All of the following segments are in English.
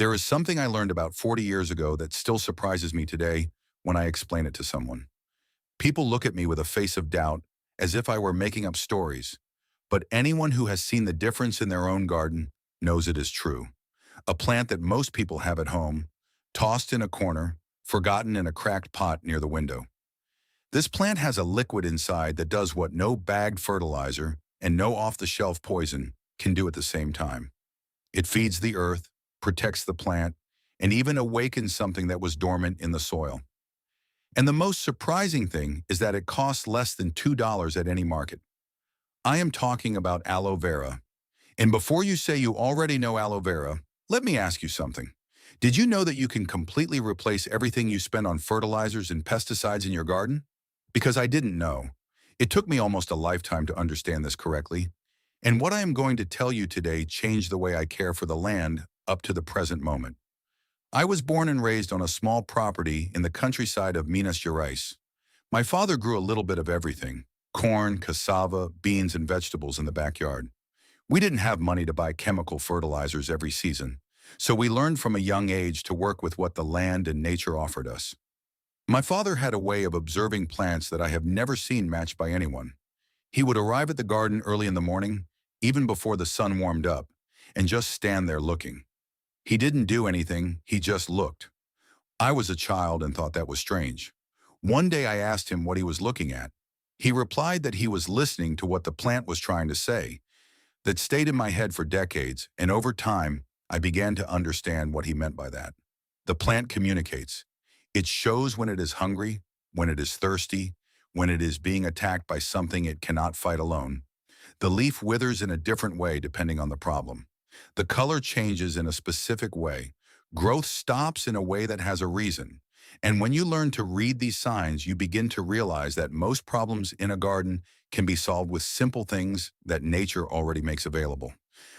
There is something I learned about 40 years ago that still surprises me today when I explain it to someone. People look at me with a face of doubt, as if I were making up stories. But anyone who has seen the difference in their own garden knows it is true. A plant that most people have at home, tossed in a corner, forgotten in a cracked pot near the window. This plant has a liquid inside that does what no bagged fertilizer and no off-the-shelf poison can do at the same time. It feeds the earth, protects the plant, and even awakens something that was dormant in the soil. And the most surprising thing is that it costs less than $2 at any market. I am talking about aloe vera. And before you say you already know aloe vera, let me ask you something. Did you know that you can completely replace everything you spend on fertilizers and pesticides in your garden? Because I didn't know. It took me almost a lifetime to understand this correctly. And what I am going to tell you today changed the way I care for the land up to the present moment. I was born and raised on a small property in the countryside of Minas Gerais. My father grew a little bit of everything: corn, cassava, beans, and vegetables in the backyard. We didn't have money to buy chemical fertilizers every season, so we learned from a young age to work with what the land and nature offered us. My father had a way of observing plants that I have never seen matched by anyone. He would arrive at the garden early in the morning, even before the sun warmed up, and just stand there looking. He didn't do anything, he just looked. I was a child and thought that was strange. One day I asked him what he was looking at. He replied that he was listening to what the plant was trying to say. That stayed in my head for decades, and over time, I began to understand what he meant by that. The plant communicates. It shows when it is hungry, when it is thirsty, when it is being attacked by something it cannot fight alone. The leaf withers in a different way depending on the problem. The color changes in a specific way. Growth stops in a way that has a reason. And when you learn to read these signs, you begin to realize that most problems in a garden can be solved with simple things that nature already makes available.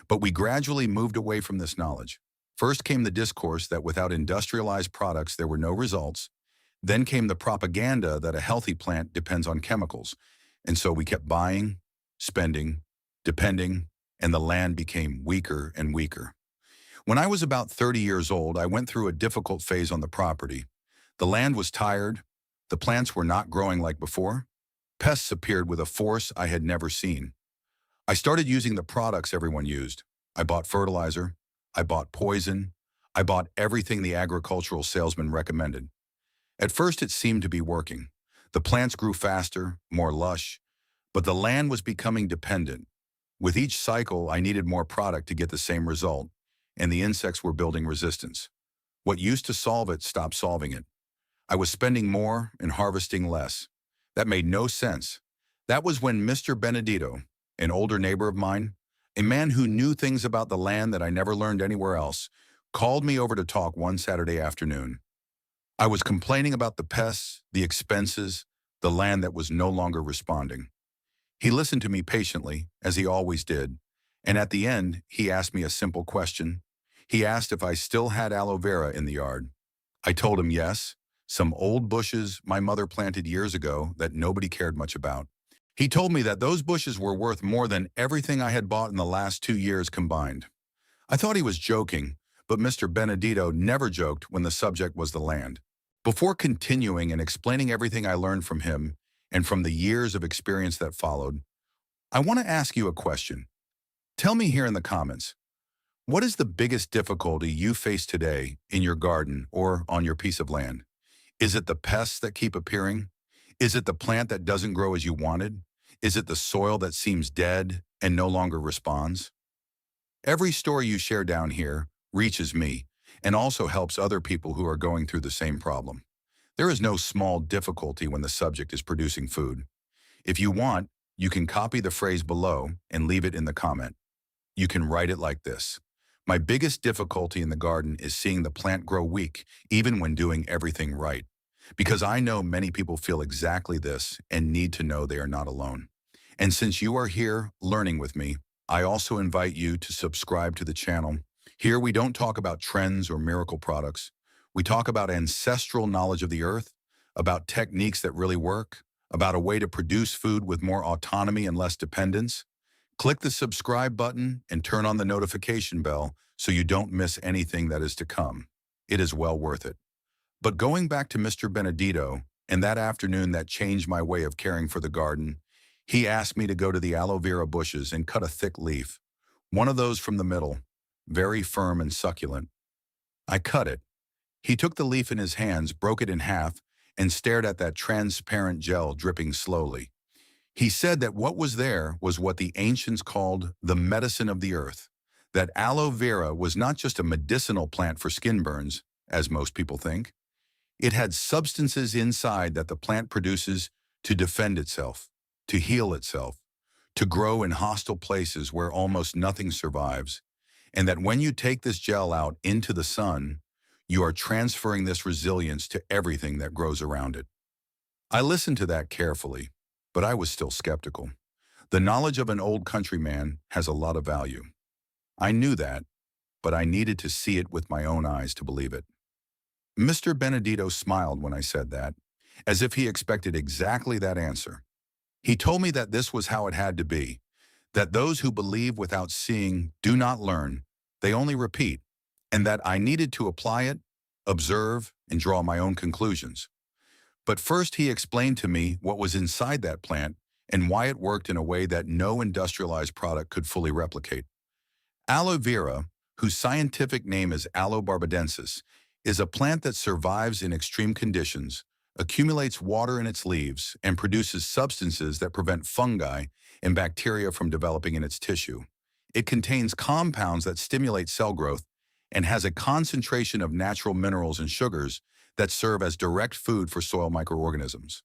But we gradually moved away from this knowledge. First came the discourse that without industrialized products there were no results. Then came the propaganda that a healthy plant depends on chemicals. And so we kept buying, spending, depending, and the land became weaker and weaker. When I was about 30 years old, I went through a difficult phase on the property. The land was tired, the plants were not growing like before, pests appeared with a force I had never seen. I started using the products everyone used. I bought fertilizer, I bought poison, I bought everything the agricultural salesman recommended. At first it seemed to be working. The plants grew faster, more lush, but the land was becoming dependent. With each cycle, I needed more product to get the same result, and the insects were building resistance. What used to solve it stopped solving it. I was spending more and harvesting less. That made no sense. That was when Mr. Benedito, an older neighbor of mine, a man who knew things about the land that I never learned anywhere else, called me over to talk one Saturday afternoon. I was complaining about the pests, the expenses, the land that was no longer responding. He listened to me patiently, as he always did, and at the end, he asked me a simple question. He asked if I still had aloe vera in the yard. I told him yes, some old bushes my mother planted years ago that nobody cared much about. He told me that those bushes were worth more than everything I had bought in the last 2 years combined. I thought he was joking, but Mr. Benedito never joked when the subject was the land. Before continuing and explaining everything I learned from him and from the years of experience that followed, I want to ask you a question. Tell me here in the comments, what is the biggest difficulty you face today in your garden or on your piece of land? Is it the pests that keep appearing? Is it the plant that doesn't grow as you wanted? Is it the soil that seems dead and no longer responds? Every story you share down here reaches me and also helps other people who are going through the same problem. There is no small difficulty when the subject is producing food. If you want, you can copy the phrase below and leave it in the comment. You can write it like this: my biggest difficulty in the garden is seeing the plant grow weak, even when doing everything right. Because I know many people feel exactly this and need to know they are not alone. And since you are here learning with me, I also invite you to subscribe to the channel. Here we don't talk about trends or miracle products. We talk about ancestral knowledge of the earth, about techniques that really work, about a way to produce food with more autonomy and less dependence. Click the subscribe button and turn on the notification bell so you don't miss anything that is to come. It is well worth it. But going back to Mr. Benedito, and that afternoon that changed my way of caring for the garden, he asked me to go to the aloe vera bushes and cut a thick leaf, one of those from the middle, very firm and succulent. I cut it. He took the leaf in his hands, broke it in half, and stared at that transparent gel dripping slowly. He said that what was there was what the ancients called the medicine of the earth, that aloe vera was not just a medicinal plant for skin burns, as most people think. It had substances inside that the plant produces to defend itself, to heal itself, to grow in hostile places where almost nothing survives, and that when you take this gel out into the sun, you are transferring this resilience to everything that grows around it. I listened to that carefully, but I was still skeptical. The knowledge of an old countryman has a lot of value. I knew that, but I needed to see it with my own eyes to believe it. Mr. Benedito smiled when I said that, as if he expected exactly that answer. He told me that this was how it had to be, that those who believe without seeing do not learn, they only repeat, and that I needed to apply it, observe, and draw my own conclusions. But first he explained to me what was inside that plant and why it worked in a way that no industrialized product could fully replicate. Aloe vera, whose scientific name is Aloe barbadensis, is a plant that survives in extreme conditions, accumulates water in its leaves, and produces substances that prevent fungi and bacteria from developing in its tissue. It contains compounds that stimulate cell growth and has a concentration of natural minerals and sugars that serve as direct food for soil microorganisms.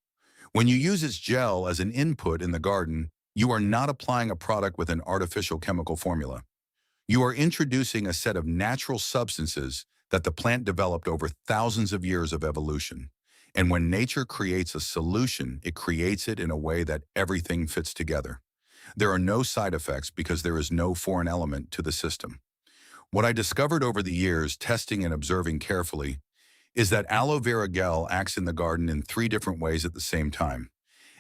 When you use its gel as an input in the garden, you are not applying a product with an artificial chemical formula. You are introducing a set of natural substances that the plant developed over thousands of years of evolution. And when nature creates a solution, it creates it in a way that everything fits together. There are no side effects because there is no foreign element to the system. What I discovered over the years, testing and observing carefully, is that aloe vera gel acts in the garden in 3 different ways at the same time.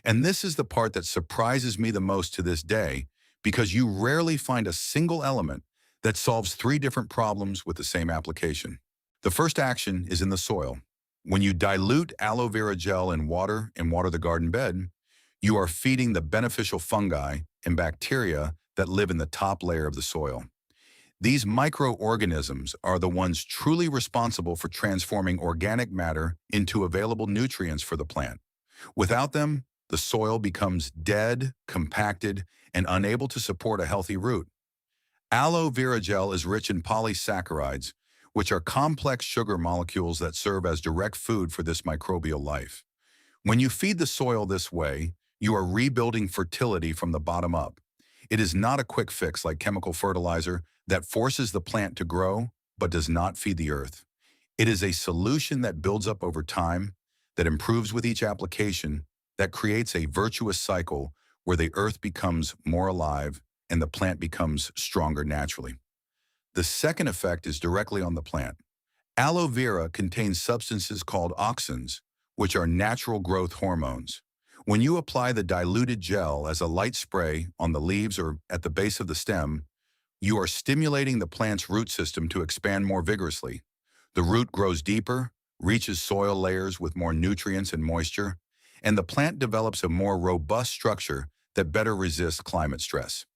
And this is the part that surprises me the most to this day, because you rarely find a single element that solves 3 different problems with the same application. The first action is in the soil. When you dilute aloe vera gel in water and water the garden bed, you are feeding the beneficial fungi and bacteria that live in the top layer of the soil. These microorganisms are the ones truly responsible for transforming organic matter into available nutrients for the plant. Without them, the soil becomes dead, compacted, and unable to support a healthy root. Aloe vera gel is rich in polysaccharides, which are complex sugar molecules that serve as direct food for this microbial life. When you feed the soil this way, you are rebuilding fertility from the bottom up. It is not a quick fix like chemical fertilizer that forces the plant to grow but does not feed the earth. It is a solution that builds up over time, that improves with each application, that creates a virtuous cycle where the earth becomes more alive and the plant becomes stronger naturally. The second effect is directly on the plant. Aloe vera contains substances called auxins, which are natural growth hormones. When you apply the diluted gel as a light spray on the leaves or at the base of the stem, you are stimulating the plant's root system to expand more vigorously. The root grows deeper, reaches soil layers with more nutrients and moisture, and the plant develops a more robust structure that better resists climate stress.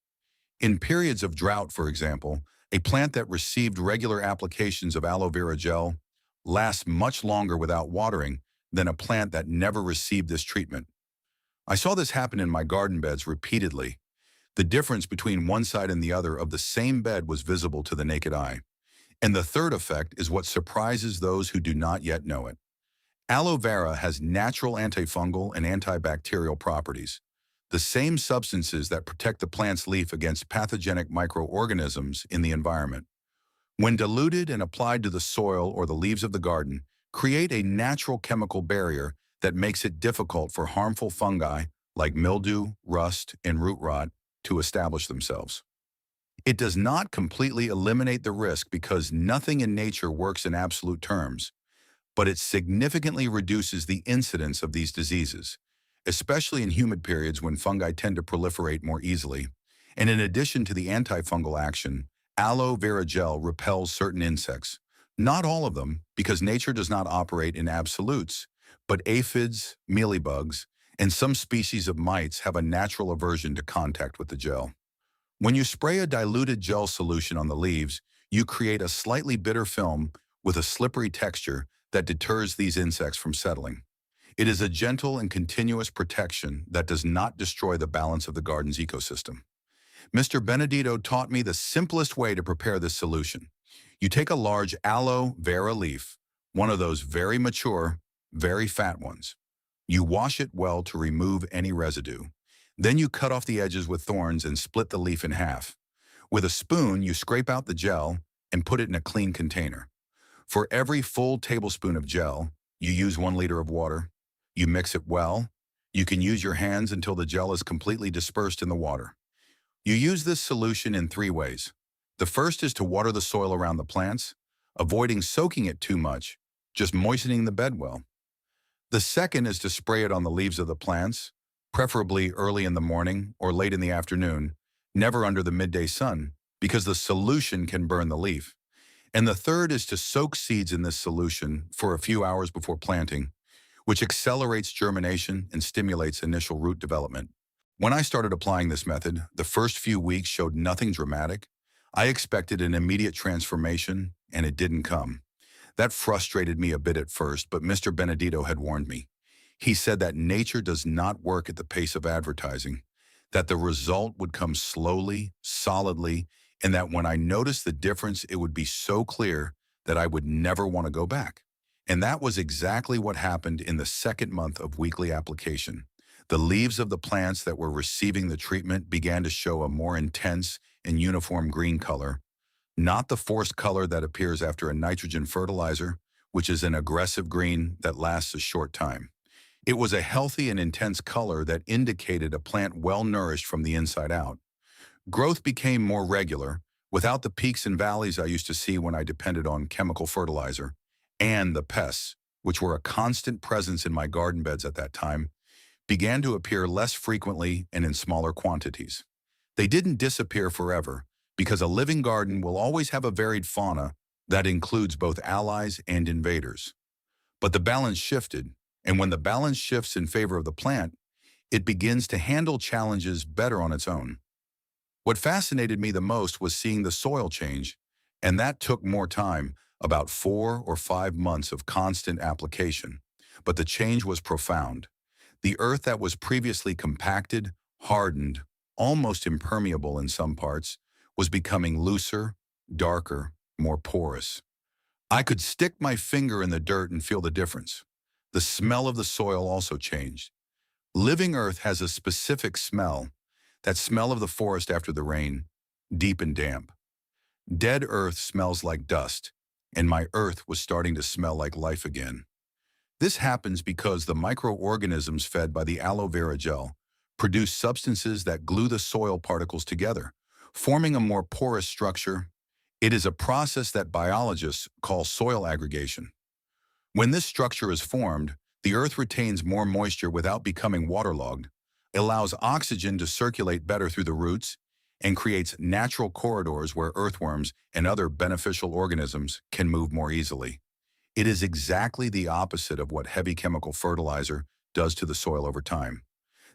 In periods of drought, for example, a plant that received regular applications of aloe vera gel lasts much longer without watering than a plant that never received this treatment. I saw this happen in my garden beds repeatedly. The difference between one side and the other of the same bed was visible to the naked eye. And the third effect is what surprises those who do not yet know it. Aloe vera has natural antifungal and antibacterial properties, the same substances that protect the plant's leaf against pathogenic microorganisms in the environment. When diluted and applied to the soil or the leaves of the garden, create a natural chemical barrier that makes it difficult for harmful fungi like mildew, rust, and root rot to establish themselves. It does not completely eliminate the risk because nothing in nature works in absolute terms, but it significantly reduces the incidence of these diseases, especially in humid periods when fungi tend to proliferate more easily. And in addition to the antifungal action, Aloe Vera gel repels certain insects. Not all of them, because nature does not operate in absolutes, but aphids, mealybugs, and some species of mites have a natural aversion to contact with the gel. When you spray a diluted gel solution on the leaves, you create a slightly bitter film with a slippery texture that deters these insects from settling. It is a gentle and continuous protection that does not destroy the balance of the garden's ecosystem. Mr. Benedito taught me the simplest way to prepare this solution. You take a large aloe vera leaf, one of those very mature, very fat ones. You wash it well to remove any residue. Then you cut off the edges with thorns and split the leaf in half. With a spoon, you scrape out the gel and put it in a clean container. For every full tablespoon of gel, you use 1 liter of water. You mix it well. You can use your hands until the gel is completely dispersed in the water. You use this solution in 3 ways. The first is to water the soil around the plants, avoiding soaking it too much, just moistening the bed well. The second is to spray it on the leaves of the plants, preferably early in the morning or late in the afternoon, never under the midday sun, because the solution can burn the leaf. And the third is to soak seeds in this solution for a few hours before planting, which accelerates germination and stimulates initial root development. When I started applying this method, the first few weeks showed nothing dramatic. I expected an immediate transformation, and it didn't come. That frustrated me a bit at first, but Mr. Benedito had warned me. He said that nature does not work at the pace of advertising, that the result would come slowly, solidly, and that when I noticed the difference, it would be so clear that I would never want to go back. And that was exactly what happened in the second month of weekly application. The leaves of the plants that were receiving the treatment began to show a more intense and uniform green color, not the forced color that appears after a nitrogen fertilizer, which is an aggressive green that lasts a short time. It was a healthy and intense color that indicated a plant well-nourished from the inside out. Growth became more regular, without the peaks and valleys I used to see when I depended on chemical fertilizer, and the pests, which were a constant presence in my garden beds at that time, began to appear less frequently and in smaller quantities. They didn't disappear forever, because a living garden will always have a varied fauna that includes both allies and invaders. But the balance shifted, and when the balance shifts in favor of the plant, it begins to handle challenges better on its own. What fascinated me the most was seeing the soil change, and that took more time, about 4 or 5 months of constant application. But the change was profound. The earth that was previously compacted, hardened, almost impermeable in some parts, was becoming looser, darker, more porous. I could stick my finger in the dirt and feel the difference. The smell of the soil also changed. Living earth has a specific smell, that smell of the forest after the rain, deep and damp. Dead earth smells like dust, and my earth was starting to smell like life again. This happens because the microorganisms fed by the aloe vera gel produce substances that glue the soil particles together, forming a more porous structure. It is a process that biologists call soil aggregation. When this structure is formed, the earth retains more moisture without becoming waterlogged, allows oxygen to circulate better through the roots, and creates natural corridors where earthworms and other beneficial organisms can move more easily. It is exactly the opposite of what heavy chemical fertilizer does to the soil over time.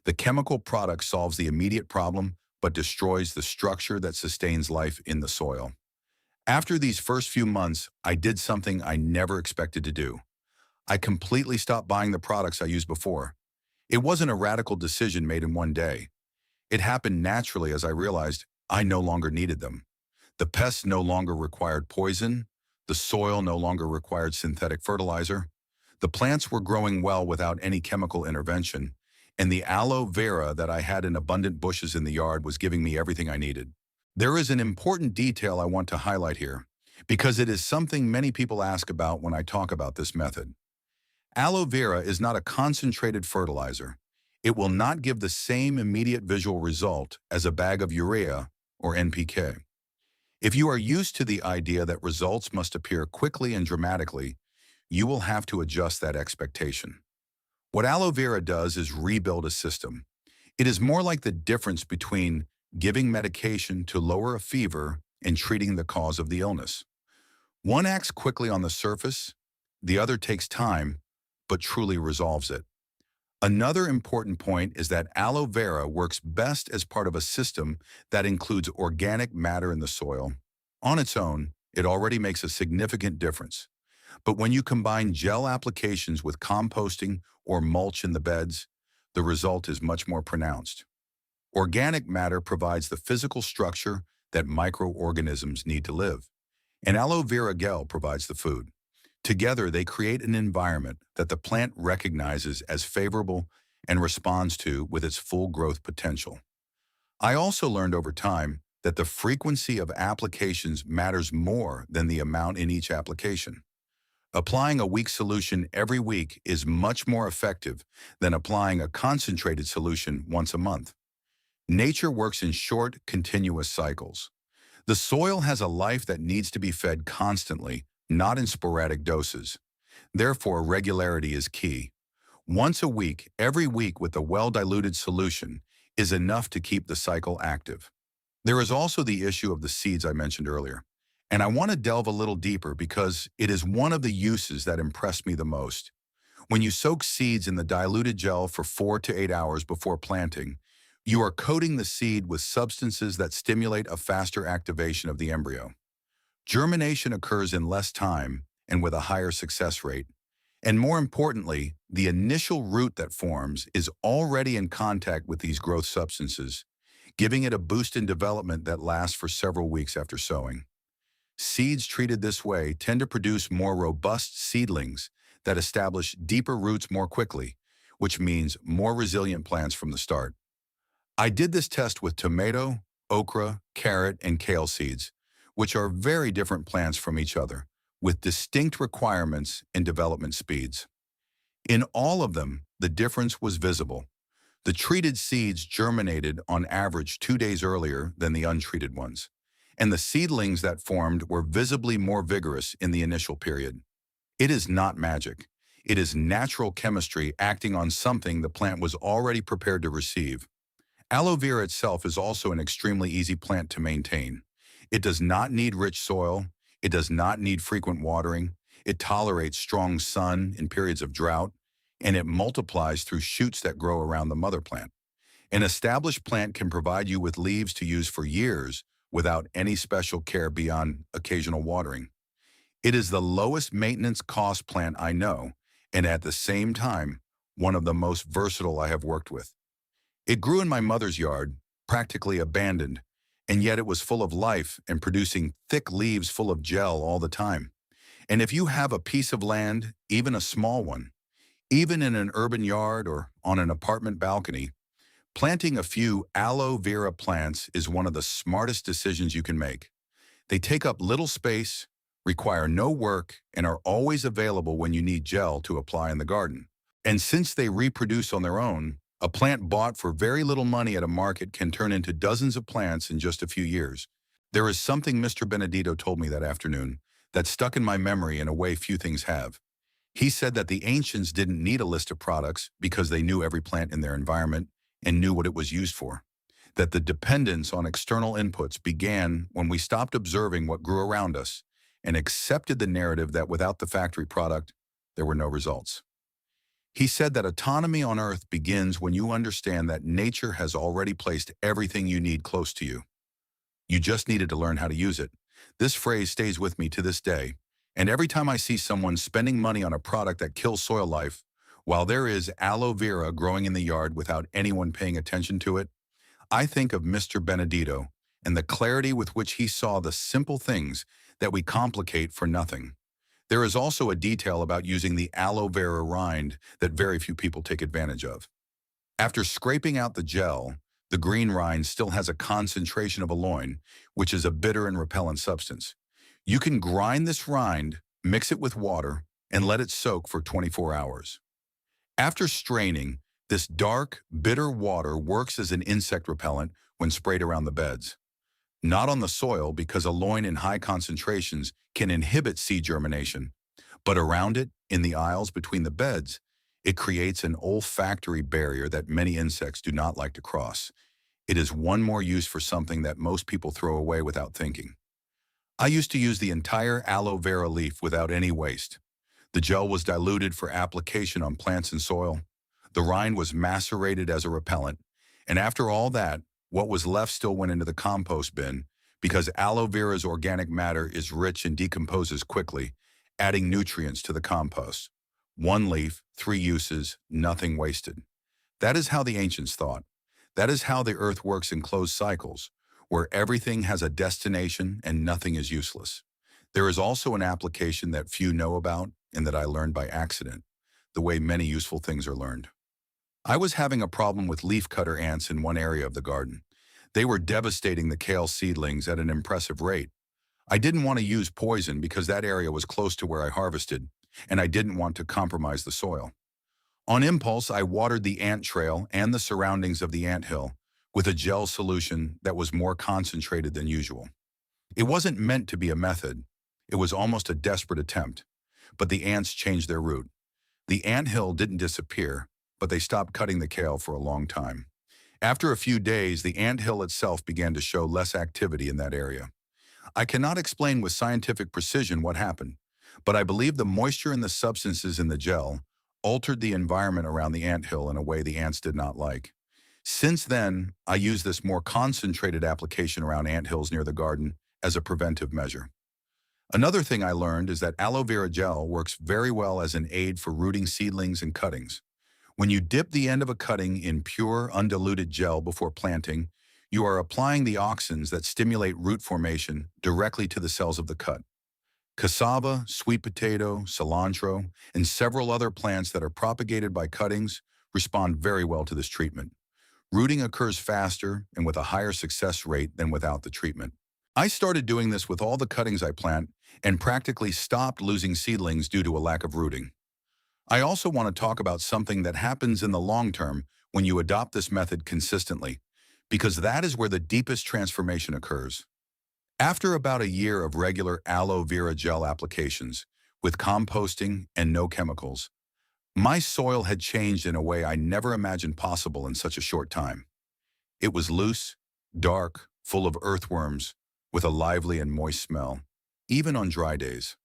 The chemical product solves the immediate problem, but destroys the structure that sustains life in the soil. After these first few months, I did something I never expected to do. I completely stopped buying the products I used before. It wasn't a radical decision made in one day. It happened naturally as I realized I no longer needed them. The pests no longer required poison. The soil no longer required synthetic fertilizer. The plants were growing well without any chemical intervention, and the aloe vera that I had in abundant bushes in the yard was giving me everything I needed. There is an important detail I want to highlight here, because it is something many people ask about when I talk about this method. Aloe vera is not a concentrated fertilizer. It will not give the same immediate visual result as a bag of urea or NPK. If you are used to the idea that results must appear quickly and dramatically, you will have to adjust that expectation. What aloe vera does is rebuild a system. It is more like the difference between giving medication to lower a fever and treating the cause of the illness. One acts quickly on the surface, the other takes time, but truly resolves it. Another important point is that aloe vera works best as part of a system that includes organic matter in the soil. On its own, it already makes a significant difference. But when you combine gel applications with composting or mulch in the beds, the result is much more pronounced. Organic matter provides the physical structure that microorganisms need to live, and aloe vera gel provides the food. Together, they create an environment that the plant recognizes as favorable and responds to with its full growth potential. I also learned over time that the frequency of applications matters more than the amount in each application. Applying a weak solution every week is much more effective than applying a concentrated solution once a month. Nature works in short, continuous cycles. The soil has a life that needs to be fed constantly, not in sporadic doses. Therefore, regularity is key. Once a week, every week with a well-diluted solution is enough to keep the cycle active. There is also the issue of the seeds I mentioned earlier, and I want to delve a little deeper because it is one of the uses that impressed me the most. When you soak seeds in the diluted gel for 4 to 8 hours before planting, you are coating the seed with substances that stimulate a faster activation of the embryo. Germination occurs in less time and with a higher success rate. And more importantly, the initial root that forms is already in contact with these growth substances, giving it a boost in development that lasts for several weeks after sowing. Seeds treated this way tend to produce more robust seedlings that establish deeper roots more quickly, which means more resilient plants from the start. I did this test with tomato, okra, carrot, and kale seeds, which are very different plants from each other, with distinct requirements and development speeds. In all of them, the difference was visible. The treated seeds germinated on average 2 days earlier than the untreated ones, and the seedlings that formed were visibly more vigorous in the initial period. It is not magic. It is natural chemistry acting on something the plant was already prepared to receive. Aloe vera itself is also an extremely easy plant to maintain. It does not need rich soil. It does not need frequent watering. It tolerates strong sun in periods of drought, and it multiplies through shoots that grow around the mother plant. An established plant can provide you with leaves to use for years without any special care beyond occasional watering. It is the lowest maintenance cost plant I know, and at the same time, one of the most versatile I have worked with. It grew in my mother's yard, practically abandoned, and yet it was full of life and producing thick leaves full of gel all the time. And if you have a piece of land, even a small one, even in an urban yard or on an apartment balcony, planting a few aloe vera plants is one of the smartest decisions you can make. They take up little space, require no work, and are always available when you need gel to apply in the garden. And since they reproduce on their own, a plant bought for very little money at a market can turn into dozens of plants in just a few years. There is something Mr. Benedito told me that afternoon that stuck in my memory in a way few things have. He said that the ancients didn't need a list of products because they knew every plant in their environment and knew what it was used for. That the dependence on external inputs began when we stopped observing what grew around us and accepted the narrative that without the factory product, there were no results. He said that autonomy on Earth begins when you understand that nature has already placed everything you need close to you. You just needed to learn how to use it. This phrase stays with me to this day, and every time I see someone spending money on a product that kills soil life, while there is aloe vera growing in the yard without anyone paying attention to it, I think of Mr. Benedito and the clarity with which he saw the simple things that we complicate for nothing. There is also a detail about using the aloe vera rind that very few people take advantage of. After scraping out the gel, the green rind still has a concentration of aloin, which is a bitter and repellent substance. You can grind this rind, mix it with water, and let it soak for 24 hours. After straining, this dark, bitter water works as an insect repellent when sprayed around the beds. Not on the soil because aloin in high concentrations can inhibit seed germination, but around it, in the aisles between the beds, it creates an olfactory barrier that many insects do not like to cross. It is one more use for something that most people throw away without thinking. I used to use the entire aloe vera leaf without any waste. The gel was diluted for application on plants and soil. The rind was macerated as a repellent. And after all that, what was left still went into the compost bin because aloe vera's organic matter is rich and decomposes quickly, adding nutrients to the compost. One leaf, three uses, nothing wasted. That is how the ancients thought. That is how the earth works in closed cycles, where everything has a destination and nothing is useless. There is also an application that few know about and that I learned by accident, the way many useful things are learned. I was having a problem with leafcutter ants in one area of the garden. They were devastating the kale seedlings at an impressive rate. I didn't want to use poison because that area was close to where I harvested, and I didn't want to compromise the soil. On impulse, I watered the ant trail and the surroundings of the anthill with a gel solution that was more concentrated than usual. It wasn't meant to be a method. It was almost a desperate attempt. But the ants changed their route. The anthill didn't disappear, but they stopped cutting the kale for a long time. After a few days, the anthill itself began to show less activity in that area. I cannot explain with scientific precision what happened, but I believe the moisture and the substances in the gel altered the environment around the anthill in a way the ants did not like. Since then, I use this more concentrated application around anthills near the garden as a preventive measure. Another thing I learned is that aloe vera gel works very well as an aid for rooting seedlings and cuttings. When you dip the end of a cutting in pure, undiluted gel before planting, you are applying the auxins that stimulate root formation directly to the cells of the cut. Cassava, sweet potato, cilantro, and several other plants that are propagated by cuttings respond very well to this treatment. Rooting occurs faster and with a higher success rate than without the treatment. I started doing this with all the cuttings I plant and practically stopped losing seedlings due to a lack of rooting. I also want to talk about something that happens in the long term when you adopt this method consistently, because that is where the deepest transformation occurs. After about a year of regular aloe vera gel applications, with composting and no chemicals, my soil had changed in a way I never imagined possible in such a short time. It was loose, dark, full of earthworms, with a lively and moist smell, even on dry days.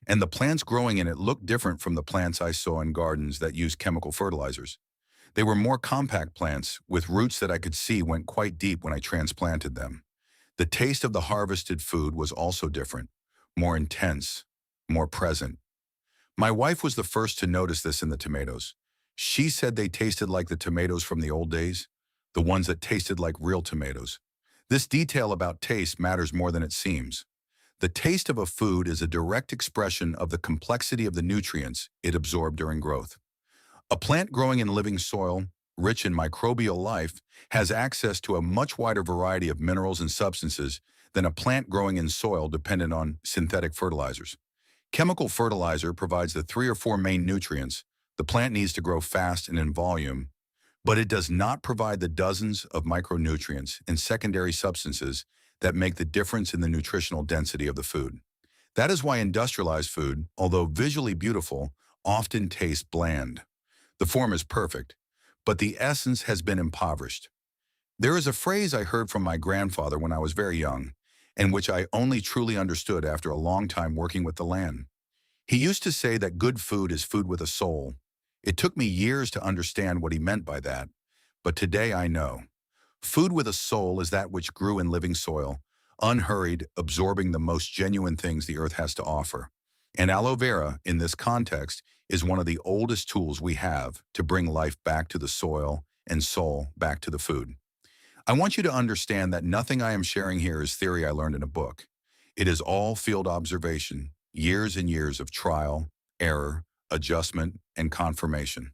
And the plants growing in it looked different from the plants I saw in gardens that used chemical fertilizers. They were more compact plants, with roots that I could see went quite deep when I transplanted them. The taste of the harvested food was also different, more intense, more present. My wife was the first to notice this in the tomatoes. She said they tasted like the tomatoes from the old days, the ones that tasted like real tomatoes. This detail about taste matters more than it seems. The taste of a food is a direct expression of the complexity of the nutrients it absorbed during growth. A plant growing in living soil, rich in microbial life, has access to a much wider variety of minerals and substances than a plant growing in soil dependent on synthetic fertilizers. Chemical fertilizer provides the 3 or 4 main nutrients the plant needs to grow fast and in volume, but it does not provide the dozens of micronutrients and secondary substances that make the difference in the nutritional density of the food. That is why industrialized food, although visually beautiful, often tastes bland. The form is perfect, but the essence has been impoverished. There is a phrase I heard from my grandfather when I was very young, and which I only truly understood after a long time working with the land. He used to say that good food is food with a soul. It took me years to understand what he meant by that, but today I know. Food with a soul is that which grew in living soil, unhurried, absorbing the most genuine things the earth has to offer. And aloe vera, in this context, is one of the oldest tools we have to bring life back to the soil and soul back to the food. I want you to understand that nothing I am sharing here is theory I learned in a book. It is all field observation, years and years of trial, error, adjustment, and confirmation.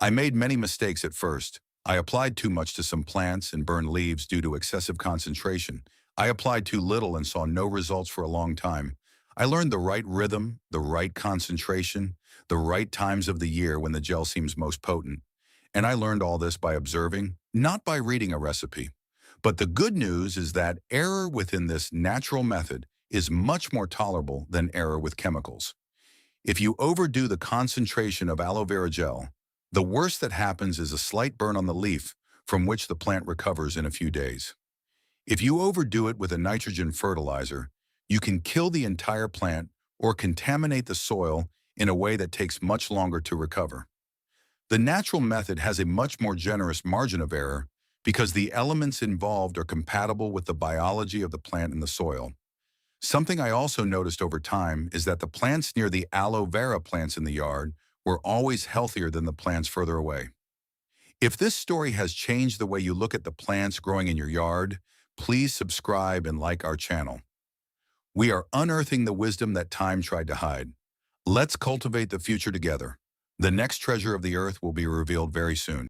I made many mistakes at first. I applied too much to some plants and burned leaves due to excessive concentration. I applied too little and saw no results for a long time. I learned the right rhythm, the right concentration, the right times of the year when the gel seems most potent. And I learned all this by observing, not by reading a recipe. But the good news is that error within this natural method is much more tolerable than error with chemicals. If you overdo the concentration of aloe vera gel, the worst that happens is a slight burn on the leaf from which the plant recovers in a few days. If you overdo it with a nitrogen fertilizer, You can kill the entire plant or contaminate the soil in a way that takes much longer to recover. The natural method has a much more generous margin of error because the elements involved are compatible with the biology of the plant and the soil. Something I also noticed over time is that the plants near the aloe vera plants in the yard were always healthier than the plants further away. If this story has changed the way you look at the plants growing in your yard, please subscribe and like our channel. We are unearthing the wisdom that time tried to hide. Let's cultivate the future together. The next treasure of the earth will be revealed very soon.